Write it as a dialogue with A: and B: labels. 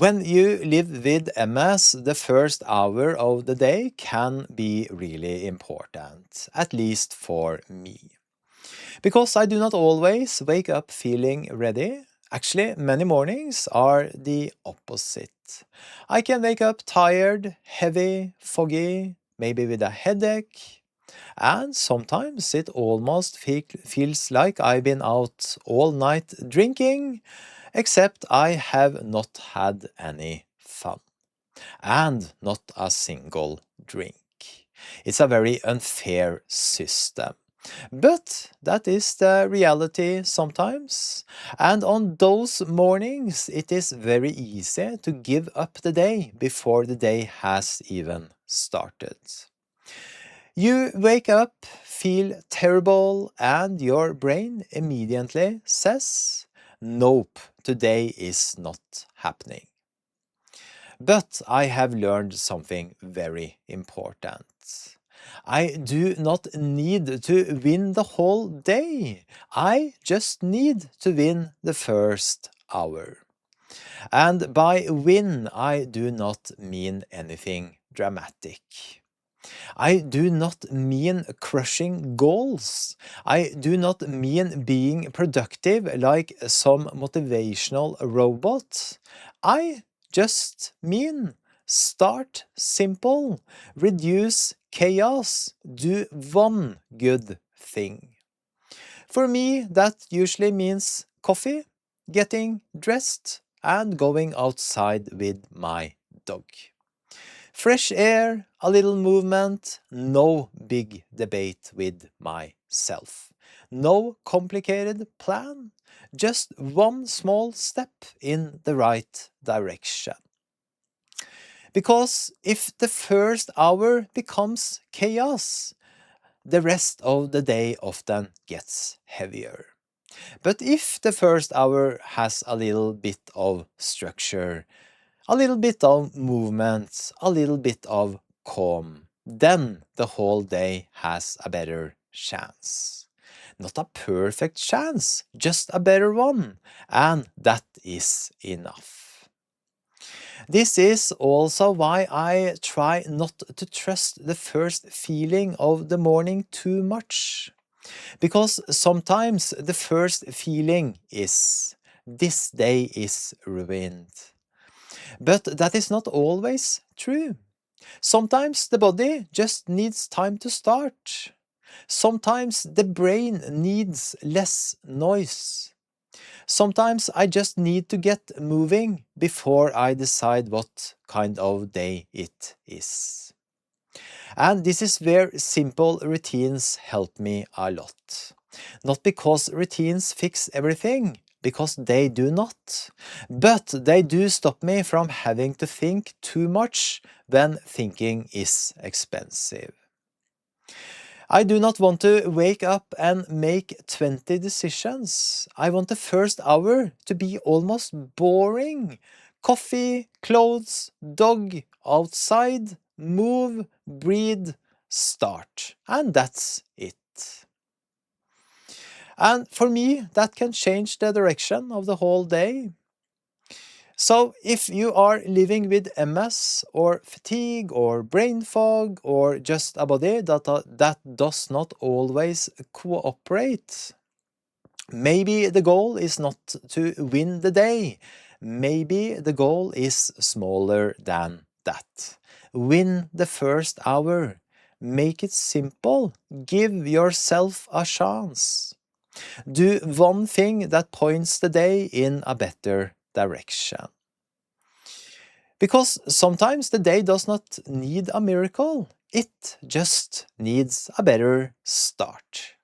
A: When you live with MS, the first hour of the day can be really important, at least for me. Because I do not always wake up feeling ready. Actually, many mornings are the opposite. I can wake up tired, heavy, foggy, maybe with a headache, and sometimes it almost feels like I've been out all night drinking, except I have not had any fun, and not a single drink. It's a very unfair system. But that is the reality sometimes, and on those mornings it is very easy to give up the day before the day has even started. You wake up, feel terrible, and your brain immediately says, "Nope, today is not happening." But I have learned something very important. I do not need to win the whole day. I just need to win the first hour. And by win, I do not mean anything dramatic. I do not mean crushing goals. I do not mean being productive like some motivational robot. I just mean start simple, reduce chaos, do one good thing. For me, that usually means coffee, getting dressed, and going outside with my dog. Fresh air, a little movement, no big debate with myself. No complicated plan, just one small step in the right direction. Because if the first hour becomes chaos, the rest of the day often gets heavier. But if the first hour has a little bit of structure, a little bit of movement, a little bit of calm, then the whole day has a better chance. Not a perfect chance, just a better one, and that is enough. This is also why I try not to trust the first feeling of the morning too much. Because sometimes the first feeling is, this day is ruined. But that is not always true. Sometimes the body just needs time to start. Sometimes the brain needs less noise. Sometimes I just need to get moving before I decide what kind of day it is. And this is where simple routines help me a lot. Not because routines fix everything, because they do not. But they do stop me from having to think too much when thinking is expensive. I do not want to wake up and make 20 decisions. I want the first hour to be almost boring. Coffee, clothes, dog, outside, move, breathe, start. And that's it. And for me, that can change the direction of the whole day. So if you are living with MS or fatigue or brain fog or just a body that does not always cooperate, maybe the goal is not to win the day. Maybe the goal is smaller than that. Win the first hour. Make it simple. Give yourself a chance. Do one thing that points the day in a better direction. Because sometimes the day does not need a miracle, it just needs a better start.